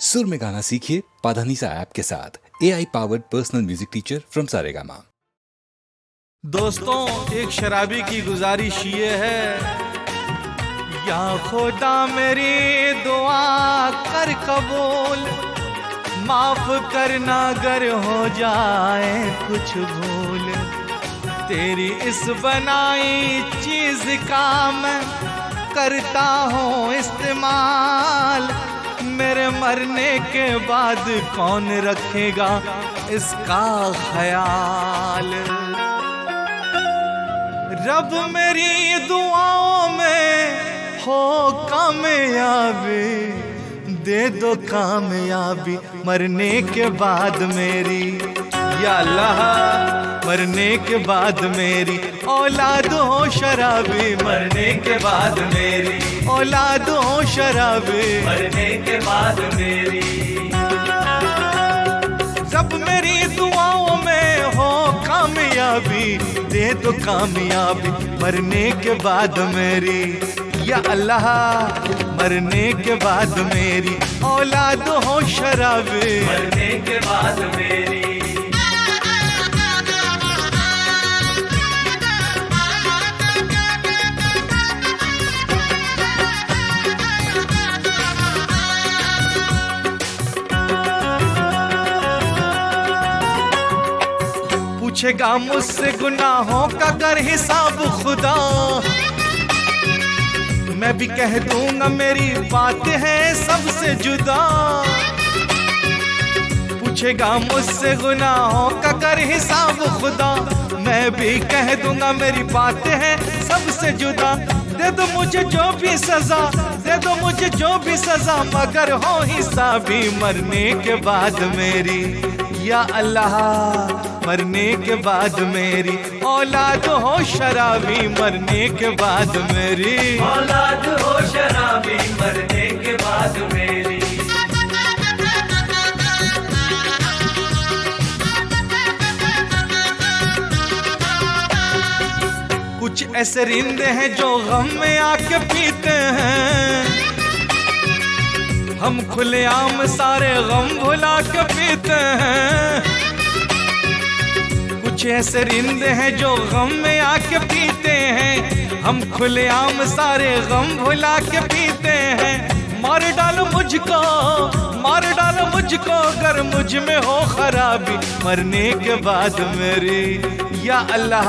सुर में गाना सीखिए पाधानीसा ऐप के साथ। AI powered personal music teacher from Saregama. दोस्तों, एक शराबी की गुजारिश ये है, या खुदा मेरी दुआ कर कबूल, माफ करना अगर हो जाए कुछ भूल, तेरी इस बनाई चीज का मैं करता हूँ इस्तेमाल, मेरे मरने के बाद कौन रखेगा इसका ख्याल। रब मेरी दुआओं में हो कामयाबी, दे दो कामयाबी मरने के बाद मेरी, या अल्लाह मरने के बाद मेरी औलाद हो शराबी, मरने के बाद मेरी औलाद हो शराबी, मरने के बाद मेरी। सब मेरी दुआओं में हो कामयाबी, दे दो कामयाबी मरने के बाद मेरी, या अल्लाह मरने के बाद मेरी औलाद हो शराबी, मरने के बाद मेरी। पूछेगा मुझसे गुनाहों का कर हिसाब खुदा, मैं भी कह दूंगा मेरी बात है सबसे जुदा। पूछेगा मुझसे गुनाहों का कर हिसाब खुदा, मैं भी कह दूंगा मेरी बात है सबसे जुदा। दे दो मुझे जो भी सजा, दे दो मुझे जो भी सजा, मगर हो हिसाबी मरने के बाद मेरी, या अल्लाह मरने के बाद मेरी औलाद हो शराबी, मरने के बाद मेरी औलाद हो शराबी, मरने के बाद मेरी। कुछ ऐसे रिंदे हैं जो गम में आके पीते हैं, हम खुलेआम सारे गम भुला के पीते हैं। कुछ ऐसे रिंदे हैं जो गम में आके पीते हैं, हम खुलेआम सारे गम भुला के पीते हैं। मार डालो मुझको, मार डालो मुझको अगर मुझ में हो खराबी, मरने के बाद मेरी, या अल्लाह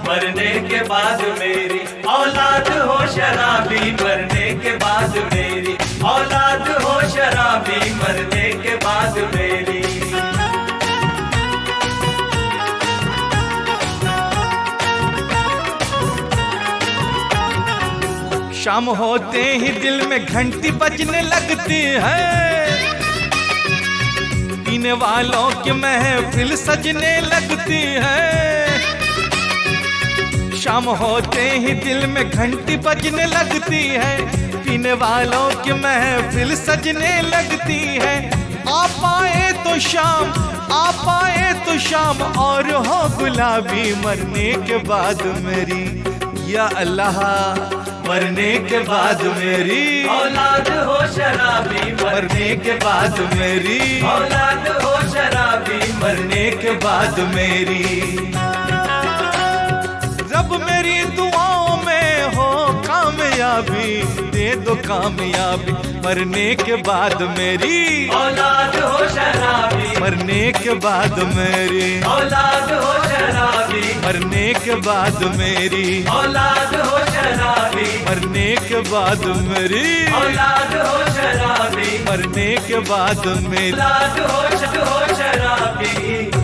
मरने के बाद मेरी औलाद हो शराबी, मरने के बाद मेरी औलाद हो शराबी, मरने के बाद मेरी। शाम होते ही दिल में घंटी बजने लगती है, पीने वालों की महफिल सजने लगती है। शाम होते ही दिल में घंटी बजने लगती है, पीने वालों की महफिल सजने लगती है। आ पाए तो शाम, आ पाए तो शाम और हो गुलाबी, मरने के बाद मेरी, या अल्लाह मरने के बाद मेरी औलाद हो शराबी, मरने के बाद मेरी औलाद हो शराबी, मरने के बाद मेरी। रब मेरी दुआओं में हो कामयाबी, दे दो कामयाबी मरने के बाद मेरी औलाद हो शराबी, मरने के बाद मेरी औलाद हो शराबी, मरने के बाद मेरी औलाद हो शराबी, मरने के बाद मेरी औलाद हो शराबी, मरने के बाद मेरी औलाद हो शराबी।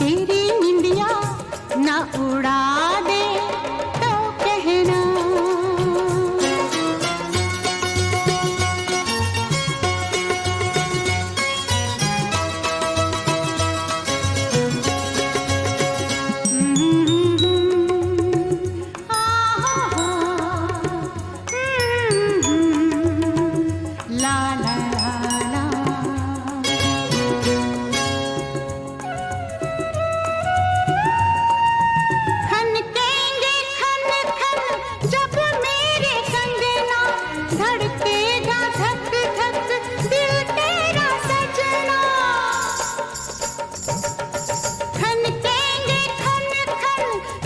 तेरी निंदिया न उड़ा दे तो कहना। ला ला ला ला। खनकेंगे खन खन जब मेरे कंगना, धड़केगा धक धक दिल तेरा सजना। खनकेंगे खन खन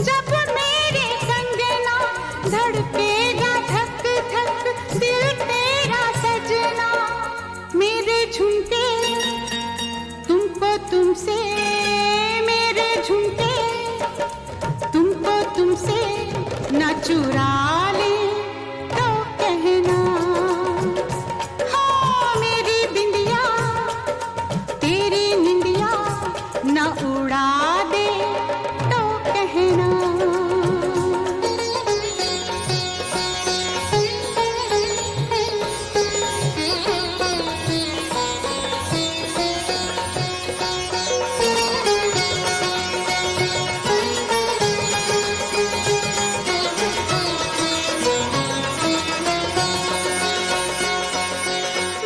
जब मेरे कंगना, धड़केगा धक धक दिल तेरा सजना। मेरे झुमके तुमको तुमसे, मेरे झुमके तुमको तुमसे न चुरा ले तो कहना। हाँ मेरी बिंदिया तेरी निंदिया न उड़ा दे तो कहना।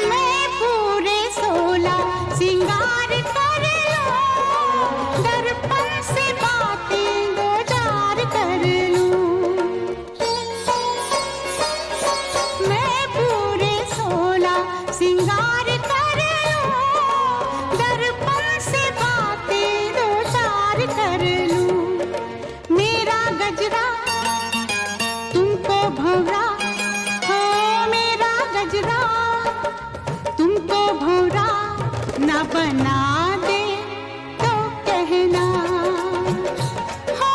मैं पूरे 16 सिंगार कर लूं, दर्पण से बातें दो चार कर लूं। मैं पूरे 16 सिंगार कर लूं, दर्पण से बातें दो चार कर लूं। मेरा गजरा तुमको भंवरा, हो मेरा गजरा तुमको भंवरा न बना दे तो कहना। हो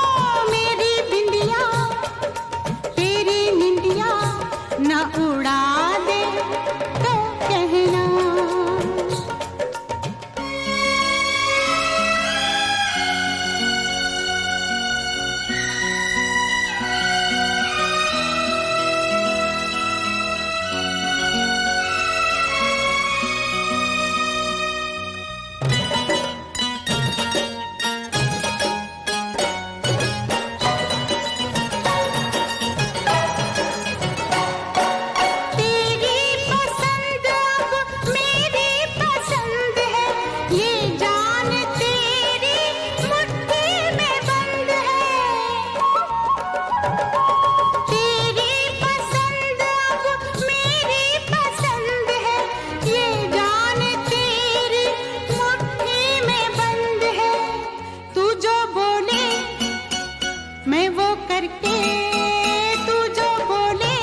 मेरी बिंदिया तेरी निंदिया न उड़ा दे तो कहना। तेरी पसंद अब मेरी पसंद है, ये जान तेरी मुट्ठी में बंद है। तेरी पसंद अब मेरी पसंद है, ये जान तेरी मुट्ठी में बंद है। तू जो बोले मैं वो करके, तू जो बोले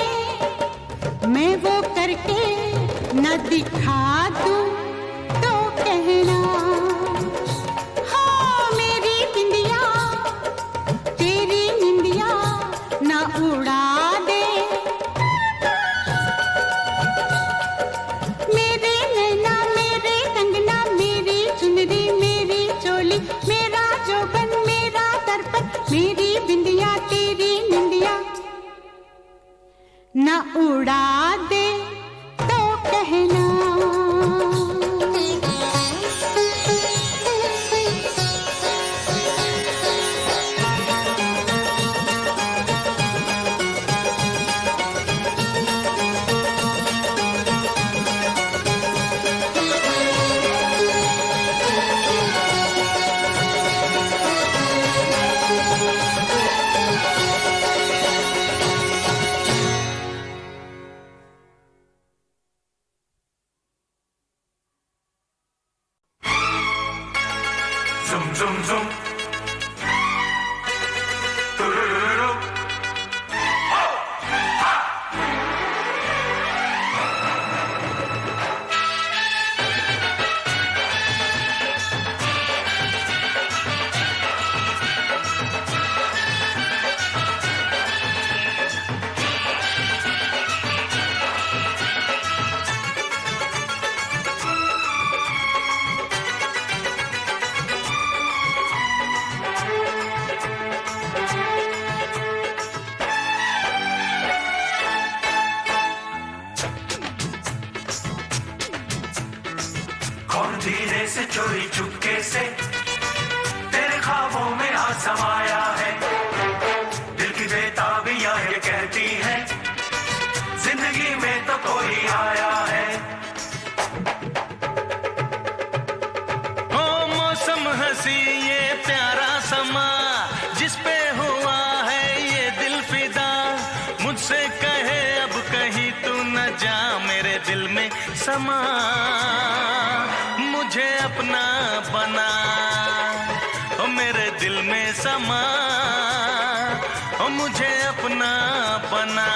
मैं वो करके न दिखा दूं तो कहना। हाँ मेरी बिंदिया तेरी निंदिया न उड़ा दे। मेरे नैना मेरे कंगना, मेरी चुनरी मेरी चोली, मेरा जोबन मेरा दर्पण, मेरी बिंदिया तेरी निंदिया न उड़ा दे तो कहना। Zum zum zum. Turururu. चुपके से तेरे ख्वाबों में आ समाया है। दिल की बेताबियां ये कहती है जिंदगी में तो कोई आया है। ओ मौसम हंसी ये प्यारा समा जिस पे हुआ है ये दिल फिदा, मुझसे कहे अब कहीं तू न जा मेरे दिल में समा, मुझे अपना बना ओ मेरे दिल में समा, ओ मुझे अपना बना।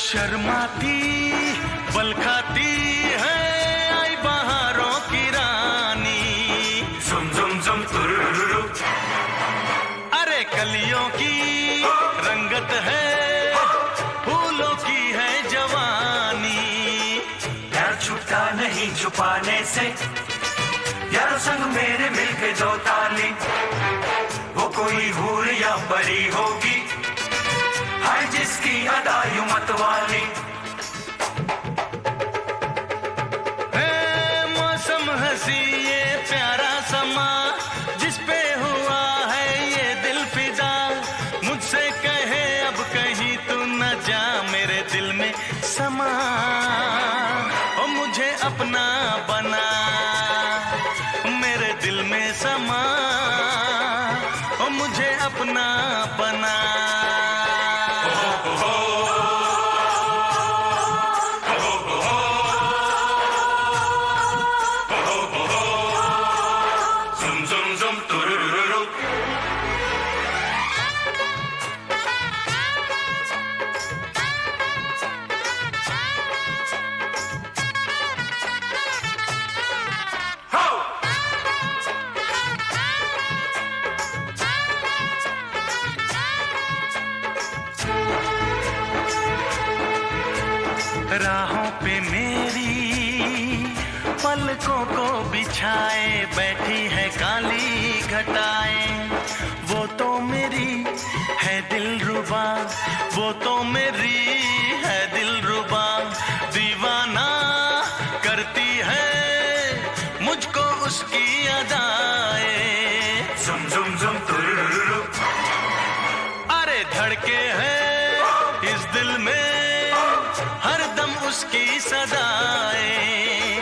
शर्माती बल खाती है आई बहारों की रानी, जुम जुम जुम तुरुरुरु, अरे कलियों की रंगत है फूलों की है जवानी। प्यार छूटा नहीं छुपाने से, यारो संग मेरे मिलके दो ताली, वो कोई हूर या परी होगी हाय जिसकी अदा यूं मत वाली। मौसम हंसी ये प्यारा समा जिस पे हुआ है ये दिल फिदा, मुझसे कहे अब कहीं तू न जा मेरे दिल में समा, ओ मुझे अपना बना मेरे दिल में समा, ओ मुझे अपना बना। जुम जुम जुम तुरुरुरु, हो राहों पे मेरी पलकों को बिछाए बैठी है काली घटाएं, वो तो मेरी है दिलरुबा, वो तो मेरी है दिलरुबा, दीवाना करती है मुझको उसकी अदाएं। जुम जुम जुम तुरुरुरु, अरे धड़के है इस दिल में हरदम उसकी सदाएं।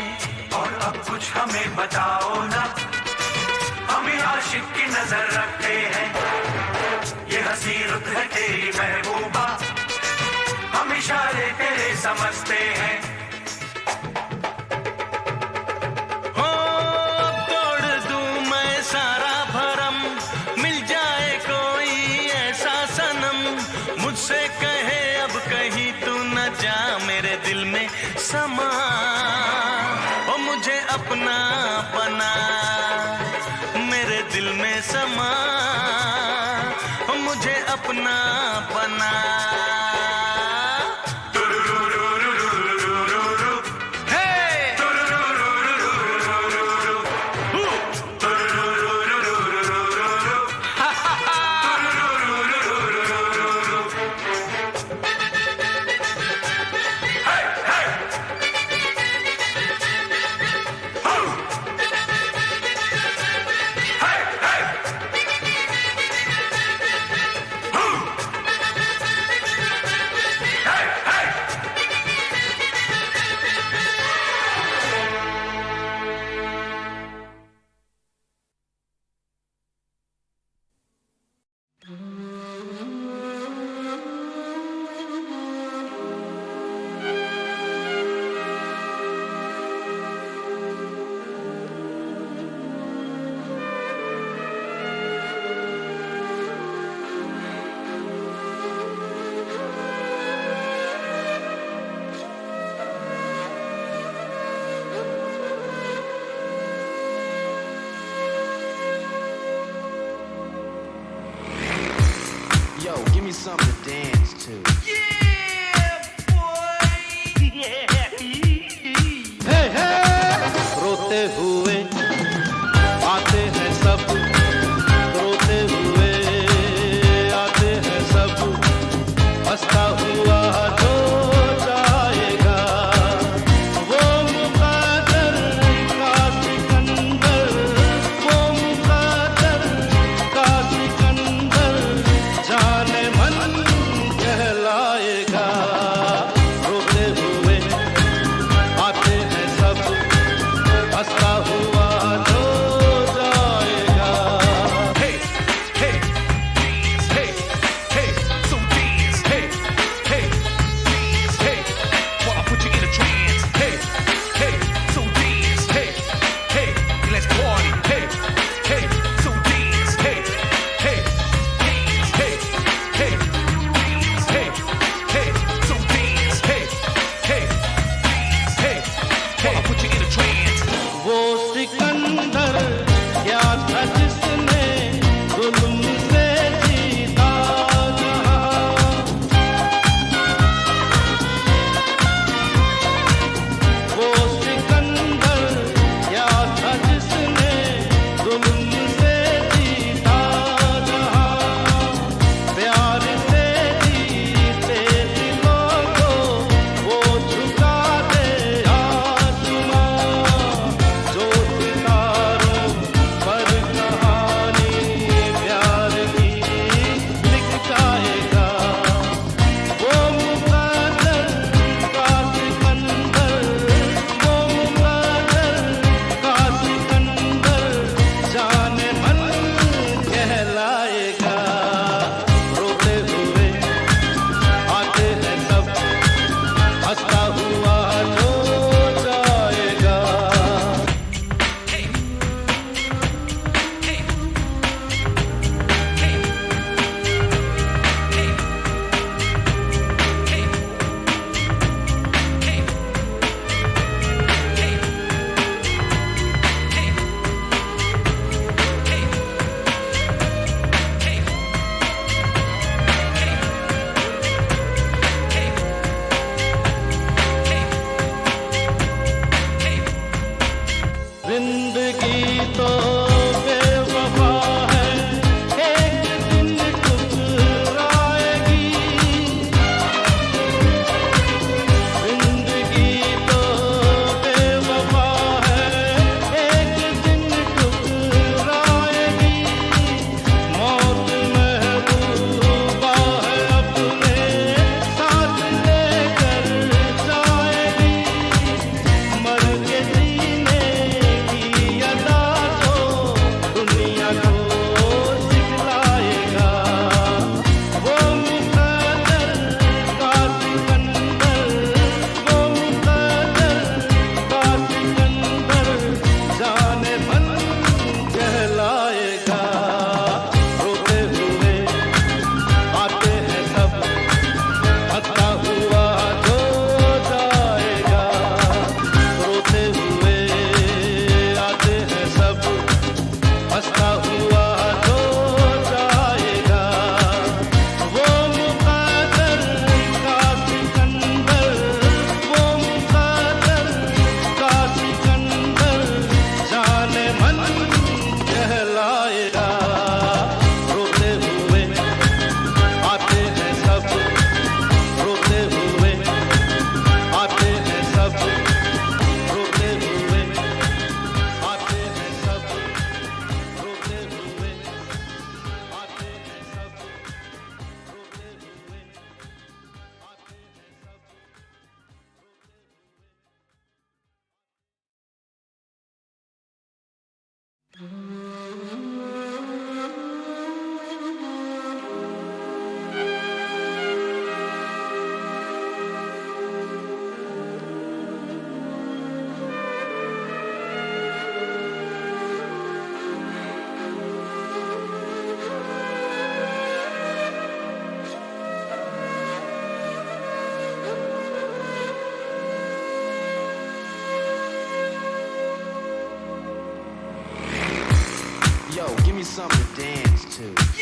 और अब कुछ हमें बताओ ना, हमें आशिक की नजर रखते हैं, ये हंसी रुत है तेरी महबूबा, हम इशारे तेरे समझते हैं। हो अब तोड़ दूं मैं सारा भरम, मिल जाए कोई ऐसा सनम, मुझसे कहे अब कहीं तू न जा मेरे दिल में समा, ओ मुझे अपना बना मेरे दिल में समा, ओ मुझे अपना बना। तुरुरुरुरुरुरुरुरु, हे तुरुरुरुरुरुरुरुरु, तुरुरुरुरुरुरुरुरु, तुरुरुरुरुरुरुरुरु। Hey, hey! Ho! me something to dance to. Hey, hey! रोते हुए आते हैं सब, रोते हुए आते हैं सब, हंसता हुआ जो जाएगा वो मुक़द्दर का सिकंदर, वो मुक़द्दर का सिकंदर जाने मन कहलाएगा। रोते हुए आते हैं सब, हंसता हुआ जो जाएगा। Hey, hey, dance, hey, hey, so dance, hey, hey, dance, hey, while I put you in a trance, hey, hey, so dance, hey, hey, let's party, hey, hey, so dance, hey, hey, dance, hey, hey, dance, hey, hey, so dance, hey, hey, dance, hey, while I put you in a trance. वो सिकंदर क्या था जिसने जुल्म से जीता जहां, वो सिकंदर क्या था जिसने जुल्म से जीता जहां, प्यार से जीते दिलों को वो झुका दे आसमां, जो सितारों पर कहानी प्यार की लिख जाएगा। वो मुक़द्दर का सिकंदर, वो मुक़द्दर का सिकंदर जाने मन कहलाएगा। रोते हुए आते हैं सब, हंसता हुआ जो जाएगा। जिंदगी तो बेवफा है, एक दिन ठुकराएगी। जिंदगी तो बेवफा है, एक दिन ठुकराएगी। मौत महबूबा है, अपने साथ लेकर जाएगी। मर के जीने की अदा तो दुनिया को सिखलाएगा। वो मुक़द्दर का सिकंदर, वो मुक़द्दर का सिकंदर जाने मन कहलाएगा। रोते हुए आते हैं सब, हंसता हुआ जो जाएगा। रोते हुए आते हैं सब, हंसता हुआ जो जाएगा। वो मुक़द्दर का सिकंदर, वो मुक़द्दर का सिकंदर जाने मन कहलाएगा। रोते हुए आते हैं सब, रोते हुए आते हैं सब, रोते हुए आते हैं सब, रोते हुए आते हैं सब, रोते हुए आते Yo, give me something to dance to.